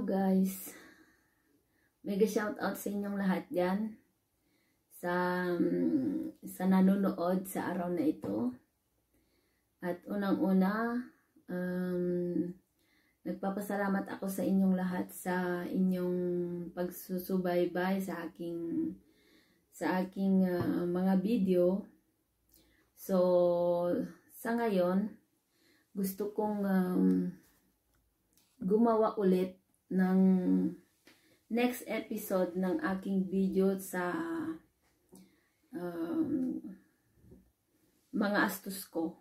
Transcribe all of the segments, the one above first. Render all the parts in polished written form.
Hello guys, mega shout out sa inyong lahat dyan sa nanonood sa araw na ito. At unang-una, nagpapasalamat ako sa inyong lahat sa inyong pagsusubaybay sa aking mga video. So sa ngayon, gusto kong gumawa ulit ng next episode ng aking video sa mga astos ko.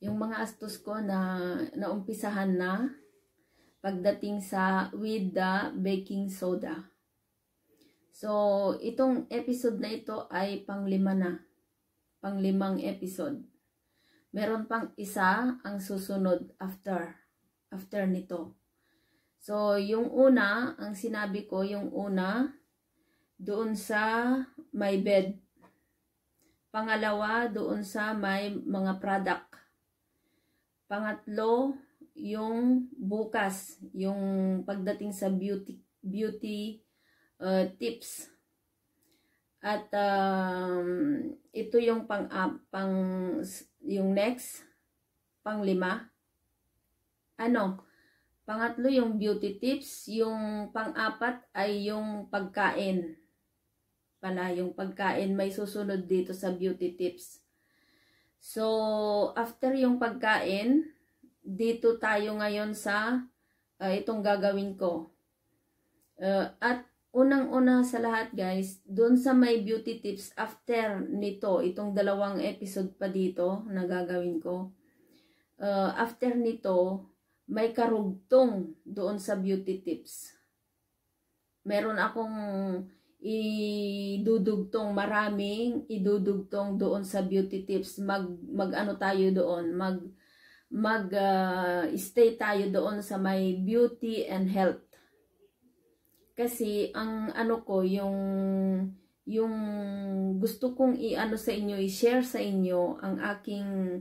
Yung mga astos ko na naumpisahan na pagdating sa with the baking soda. So, itong episode na ito ay pang-5 na. Pang-5 episode. Meron pang isa ang susunod after nito. So, yung una, ang sinabi ko, yung una, doon sa my bed. Pangalawa, doon sa may mga product. Pangatlo, yung bukas, yung pagdating sa beauty tips. At ito yung yung next, pang-5. Pangatlo yung beauty tips, yung pang-4 ay yung pagkain. Yung pagkain may susunod dito sa beauty tips. So, after yung pagkain, dito tayo ngayon sa itong gagawin ko. At unang-una sa lahat guys, doon sa may beauty tips, after nito, itong 2 episode pa dito na gagawin ko, after nito, may karugtong doon sa beauty tips. Meron akong maraming idudugtong doon sa beauty tips. Mag-ano tayo doon, stay tayo doon sa may beauty and health. Kasi ang ano ko, yung gusto kong i-ano sa inyo, i-share sa inyo ang aking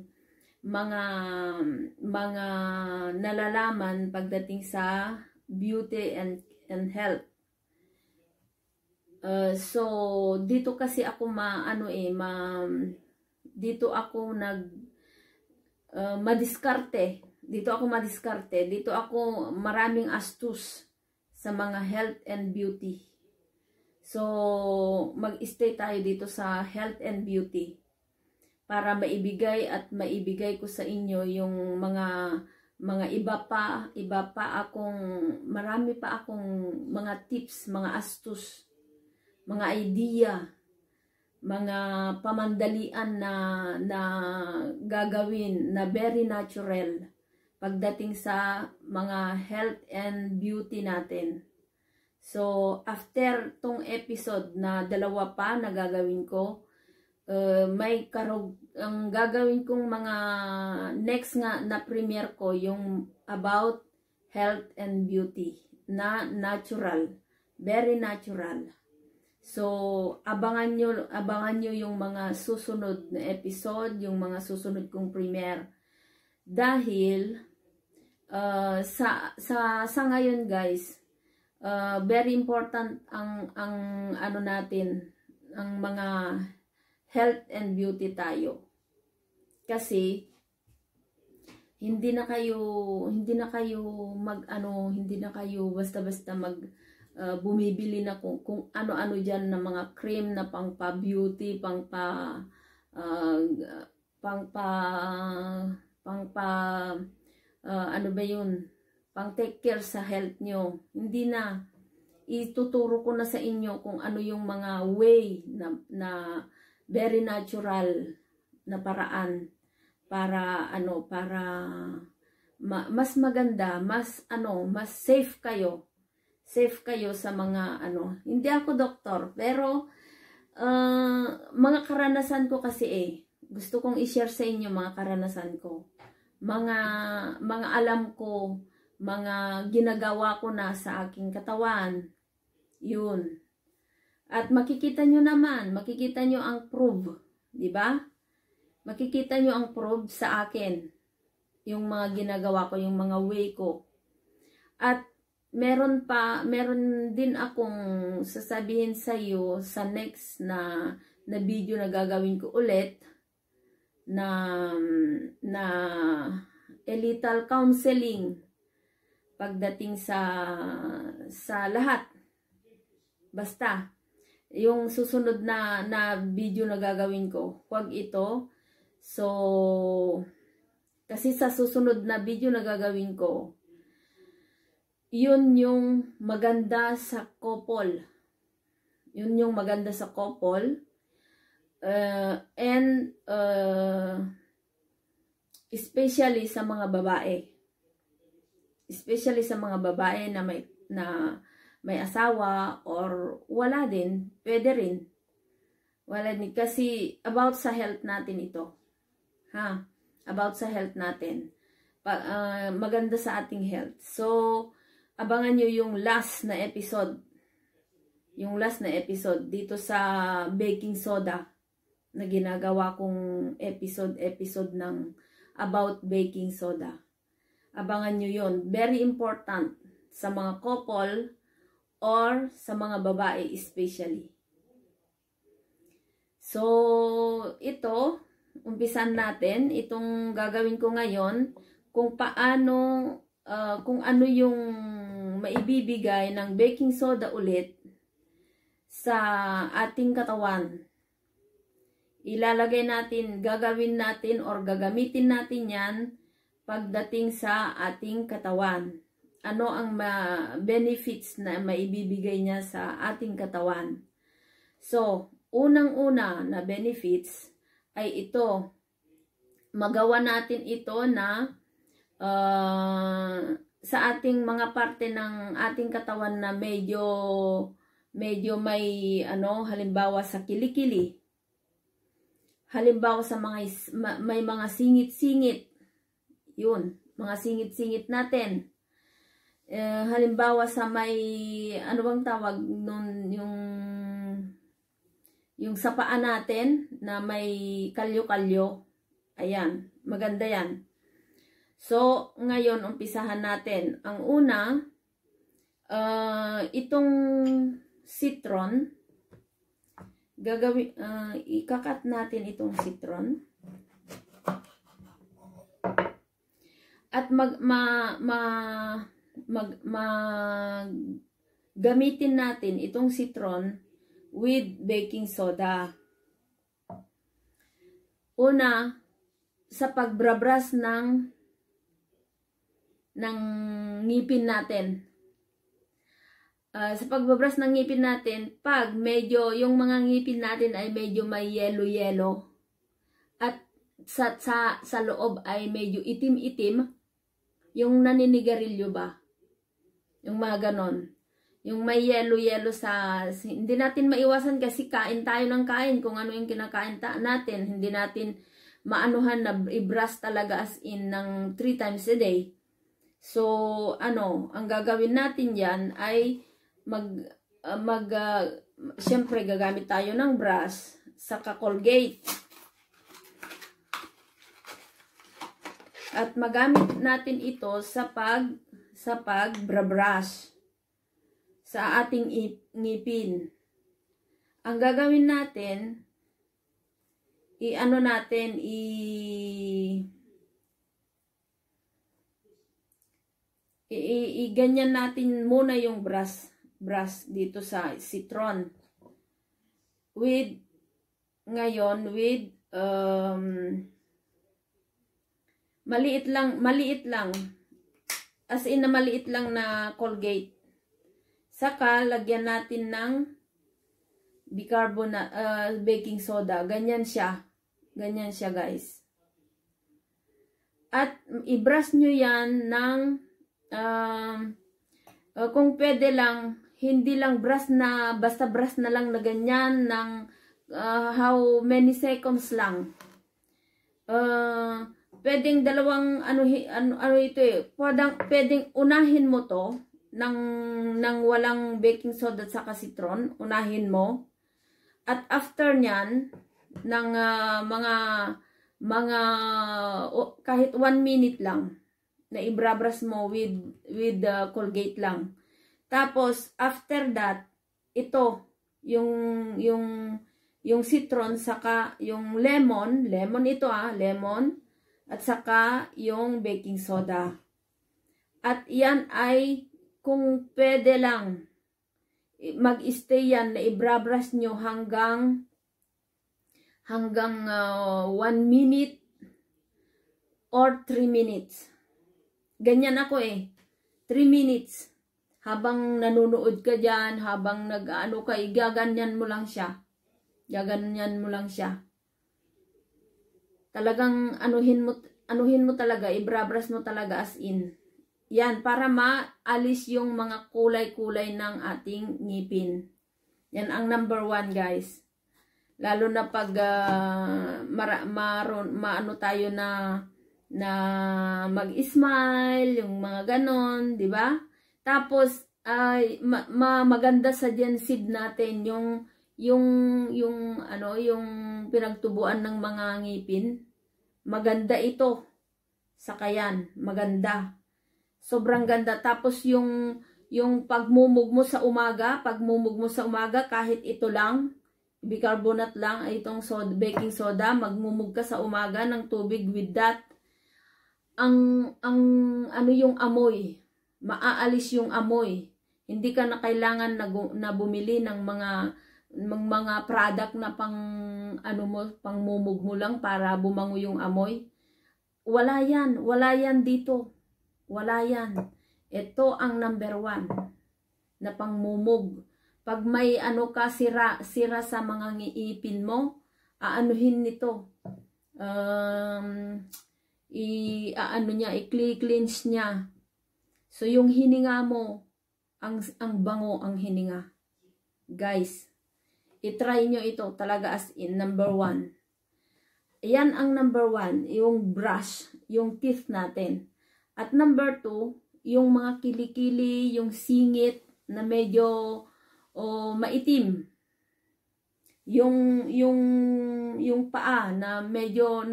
mga nalalaman pagdating sa beauty and health. So dito kasi ako dito ako madiskarte. Dito ako maraming astus sa mga health and beauty. So, mag-stay tayo dito sa health and beauty para maibigay ko sa inyo yung mga marami pa akong mga tips, mga astus, mga idea, mga pamandalian na gagawin na very natural pagdating sa mga health and beauty natin. So, after tong episode na 2 pa na gagawin ko, ang gagawin kong mga next nga na premiere ko, yung about health and beauty na natural, very natural. So, abangan nyo yung mga susunod na episode, yung mga susunod kong premiere. Dahil sa ngayon guys, very important ang ano natin, ang mga health and beauty tayo. Kasi hindi na kayo basta-basta bumibili na kung ano-ano diyan na mga cream na pang-pa-beauty, ano ba yun, pang take care sa health nyo. Hindi na, ituturo ko na sa inyo kung ano yung mga way na very natural na paraan para mas maganda, mas safe kayo sa mga hindi ako doktor, pero mga karanasan ko kasi gusto kong i-share sa inyo mga karanasan ko. Mga alam ko, mga ginagawa ko na sa aking katawan. Yun. At makikita nyo ang proof, di ba? Makikita nyo ang proof sa akin. yung mga ginagawa ko, yung mga way ko. At meron din akong sasabihin sa iyo sa next na video na gagawin ko ulit na a little counseling pagdating sa lahat. Basta yung susunod na video na gagawin ko, huwag ito. So kasi sa susunod na video na gagawin ko, yun yung maganda sa couple. Yun yung maganda sa couple. And especially sa mga babae. Especially sa mga babae na may asawa or wala din. Pwede rin. Wala din. Kasi about sa health natin ito. About sa health natin. Maganda sa ating health. So, abangan nyo yung last na episode. Yung last na episode dito sa baking soda na ginagawa kong episode ng about baking soda. Abangan nyo yun. Very important sa mga couple or sa mga babae especially. So, ito, umpisan natin itong gagawin ko ngayon kung ano yung maibibigay ng baking soda ulit sa ating katawan. Ilalagay natin, gagawin natin or gagamitin natin yan pagdating sa ating katawan. Ano ang benefits na maibibigay niya sa ating katawan? So, unang-una na benefits ay ito. Magawa natin ito na sa ating mga parte ng ating katawan na medyo may halimbawa sa kilikili. Halimbawa sa may mga singit-singit. Yun, mga singit-singit natin. Halimbawa sa may ano bang tawag nun, yung sa paa natin na may kalyo-kalyo. Ayan, maganda yan. So, ngayon, umpisahan natin. Ang una, itong citron, ikakat natin itong citron. At gamitin natin itong citron with baking soda. Una, sa pagbrabras ng ngipin natin. Sa pagbabras ng ngipin natin, pag medyo yung mga ngipin natin ay medyo may yellow-yellow at sa loob ay medyo itim-itim, yung naninigarilyo ba? Yung mga ganon. Yung may yellow-yellow hindi natin maiwasan kasi kain tayo ng kain kung ano yung kinakain natin. Hindi natin maanuhan na i-brush talaga as in ng 3 times a day. So, ang gagawin natin yan ay siyempre gagamit tayo ng brush, saka Colgate. At magamit natin ito sa pagbrush sa ating ngipin. Ang gagawin natin, ganyan natin muna yung brush dito sa citron. Ngayon, maliit lang. As in na maliit lang na Colgate. Saka, lagyan natin ng bicarbonate, baking soda. Ganyan siya. Ganyan siya, guys. At i-brush nyo yan ng kung pwede lang, hindi lang brush na, basta brush na lang na ganyan ng how many seconds lang. Pwedeng dalawang ito eh. Pwedeng unahin mo to ng walang baking soda at saka citron, unahin mo. At after nyan, ng mga mga kahit 1 minute lang na ibrabras mo with Colgate lang. Tapos after that, ito yung citron saka yung lemon ito lemon at saka yung baking soda. At yan ay kung pwede lang mag-stay yan na ibrabras nyo hanggang 1 minute or 3 minutes. Ganyan ako 3 minutes. Habang nanonood ka dyan, habang nag-ano ka, gaganyan mo lang siya. Gaganyan mo lang siya. Talagang anuhin mo talaga, ibrabras mo talaga as in. Yan, para maalis yung mga kulay-kulay ng ating ngipin. Yan ang number 1, guys. Lalo na pag maano tayo na mag-smile, yung mga ganon, di ba? Tapos, maganda sa Gensid natin, yung pinagtubuan ng mga ngipin. Maganda ito. Sakayan, maganda. Sobrang ganda. Tapos yung pagmumug mo sa umaga, kahit ito lang, bicarbonate lang, ay itong baking soda, magmumug ka sa umaga ng tubig with that. Yung amoy, maaalis yung amoy. Hindi ka na kailangan na bumili ng mga product na pangmumug mo lang para bumango yung amoy. Wala yan dito. Wala yan. Ito ang number 1 na pangmumug. Pag may sira sa mga ngipin mo, aanuhin nito. I-cleanse niya. So yung hininga mo, ang bango ang hininga. Guys, i-try nyo ito talaga as in number 1. Yan ang number 1, yung brush, yung teeth natin. At number 2, yung mga kilikili, yung singit na medyo maitim. Yung paa na medyo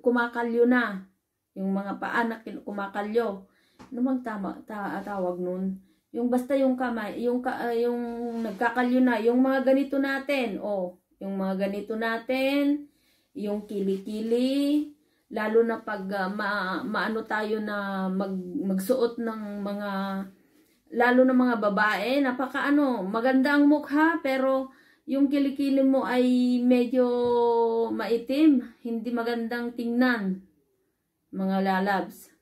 kumakalyo na. Yung mga paa na kumakalyo. Ano bang tawag nun? Yung basta yung kamay, yung nagkakalyo na, yung mga ganito natin. Yung mga ganito natin, yung kilikili, lalo na pag maano tayo na magsuot ng mga, lalo na mga babae, maganda ang mukha, pero yung kilikili mo ay medyo maitim, hindi magandang tingnan, mga lalabs.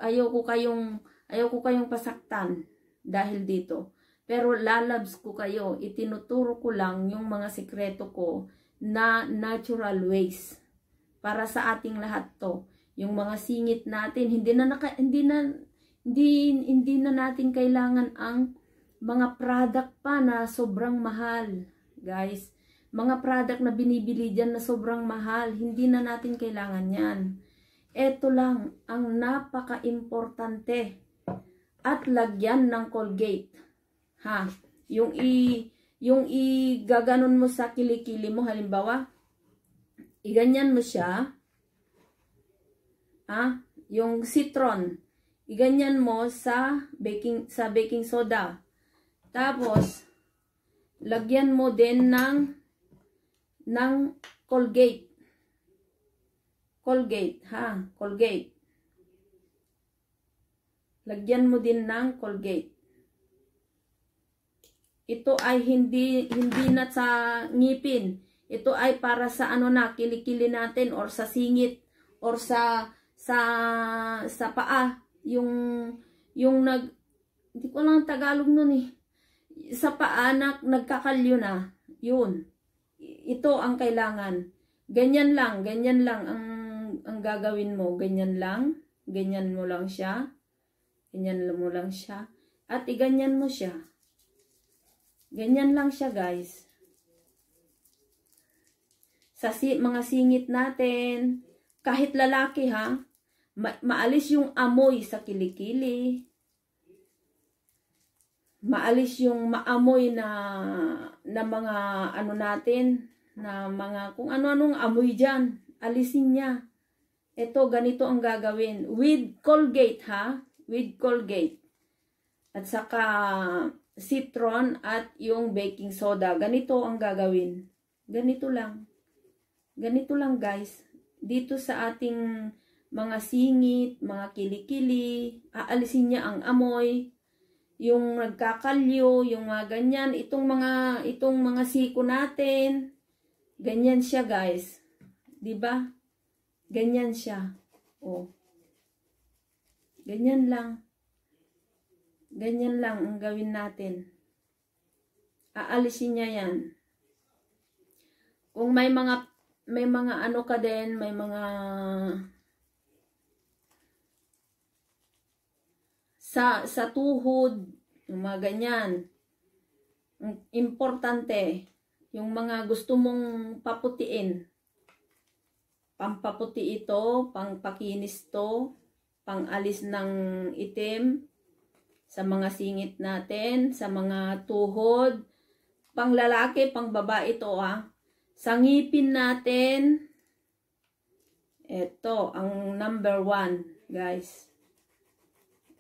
Ayaw ko kayong pasaktan dahil dito. Pero lalabs ko kayo, itinuturo ko lang yung mga sikreto ko na natural ways para sa ating lahat to. Yung mga singit natin, hindi na natin kailangan ang mga product pa na sobrang mahal, guys. Mga product na binibili dyan na sobrang mahal, hindi na natin kailangan yan. Ito lang ang napaka-importante. At lagyan ng Colgate. Yung gaganon mo sa kilikili mo, halimbawa, iganyan mo siya. Yung citron, iganyan mo sa baking soda. Tapos, lagyan mo din ng Colgate. Colgate. Lagyan mo din ng Colgate. Ito ay hindi na sa ngipin. Ito ay para sa kilikili natin or sa singit or sa paa. Hindi ko lang Tagalog nun sa paa na nagkakalyo na. Yun. Ito ang kailangan. Ganyan lang ang gagawin mo. Ganyan mo lang siya. At iganyan mo siya. Ganyan lang siya, guys. Sa mga singit natin, kahit lalaki maalis yung amoy sa kilikili. maalis yung maamoy na mga ano natin, na mga kung ano-anong amoy dyan, alisin niya. Ito, ganito ang gagawin. With Colgate ha, with Colgate. At saka citron at yung baking soda. Ganito ang gagawin. Ganito lang. Ganito lang guys. Dito sa ating mga singit, mga kilikili, aalisin niya ang amoy, yung nagkakalyo, yung mga ganyan, itong mga siko natin. Ganyan siya guys. 'Di ba? Ganyan siya. Oh. Ganyan lang. Ganyan lang ang gawin natin. Aalisin niya 'yan. Kung may mga ano ka din, may mga sa tuhod, yung mga ganyan. Importante, yung mga gusto mong paputiin. Pampaputi ito, pangpakinis to, pangalis ng itim sa mga singit natin, sa mga tuhod, pang lalaki, pang babae ito Sa ngipin natin, ito ang number 1, guys.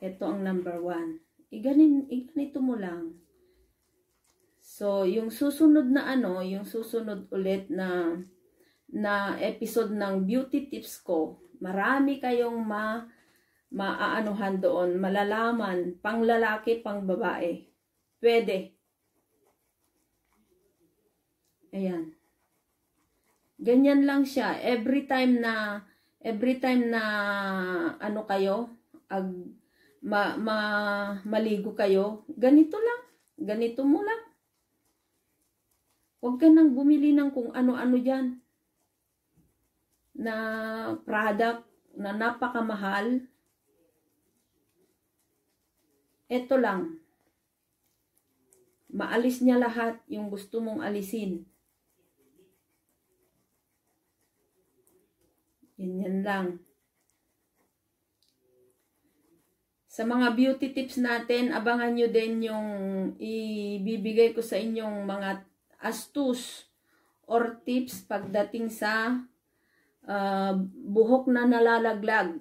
Ito ang number 1. Iganito mo lang. So, yung susunod na yung susunod ulit na episode ng beauty tips ko, marami kayong maaanuhan doon, malalaman, pang lalaki, pang babae. Pwede. Ayan. Ganyan lang siya. Every time na ano kayo, maligo kayo, ganito lang. Ganito mo lang. Huwag ka nang bumili ng kung ano-ano dyan na product na napakamahal. Ito lang. Maalis niya lahat yung gusto mong alisin. Ganyan lang. Sa mga beauty tips natin, abangan nyo din yung ibibigay ko sa inyong mga astus or tips pagdating sa buhok na nalalaglag.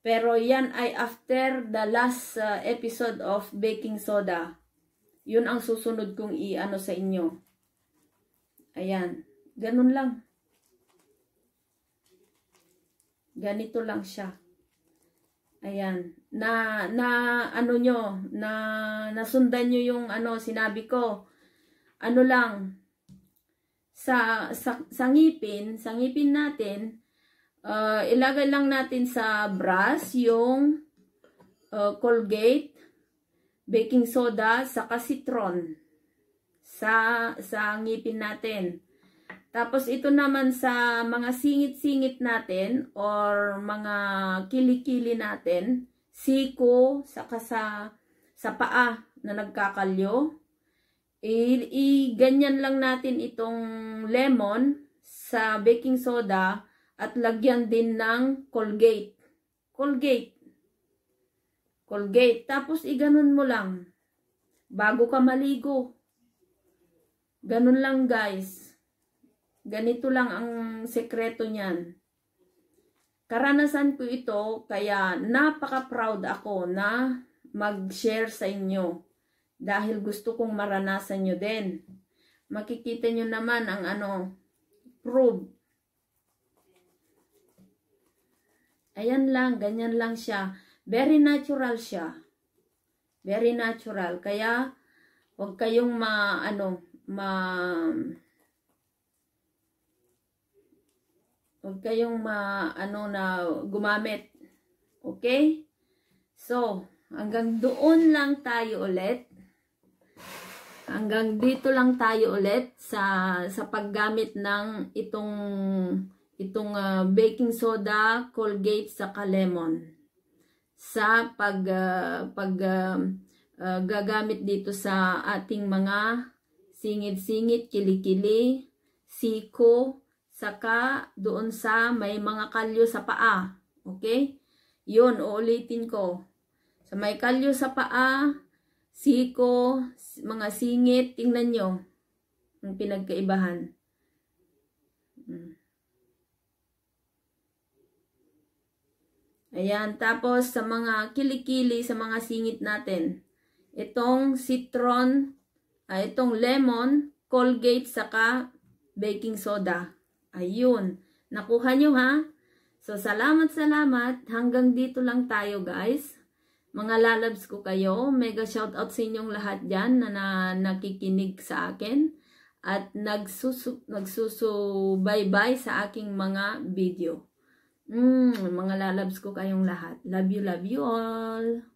Pero yan ay after the last episode of baking soda. Yun ang susunod kong i-ano sa inyo. Ayan. Ganun lang. Ganito lang siya. Ayan. Nasundan nyo yung sinabi ko. Ano lang, sa ngipin natin, ilagay lang natin sa brush yung Colgate, baking soda, saka citron sa ngipin natin. Tapos ito naman sa mga singit-singit natin or mga kilikili natin, siko, saka sa paa na nagkakalyo. Ganyan lang natin itong lemon sa baking soda at lagyan din ng Colgate. Colgate. Tapos iganon mo lang bago ka maligo. Ganun lang guys. Ganito lang ang sekreto niyan. Karanasan ko ito, kaya napaka-proud ako na mag-share sa inyo. Dahil gusto kong maranasan nyo din. Makikita nyo naman ang proof. Ayan lang, ganyan lang siya. Very natural siya. Very natural. Kaya, huwag kayong huwag kayong na gumamit. Okay? So, hanggang doon lang tayo ulit. Hanggang dito lang tayo ulit sa paggamit ng itong baking soda, Colgate, saka lemon. Sa gagamit dito sa ating mga singit-singit, kilikili, siko, saka doon sa may mga kalyo sa paa. Okay? Yun, uulitin ko. Sa may kalyo sa paa, siko, mga singit, tingnan nyo ang pinagkaibahan. Ayan, tapos sa mga kilikili, sa mga singit natin, itong citron, itong lemon, Colgate, saka baking soda. Ayun, nakuha nyo ha? So, salamat. Hanggang dito lang tayo guys. Mga lalabs ko kayo. Mega shoutout sa inyong lahat dyan na nakikinig sa akin. At nagsusubaybay sa aking mga video. Mga lalabs ko kayong lahat. Love you all.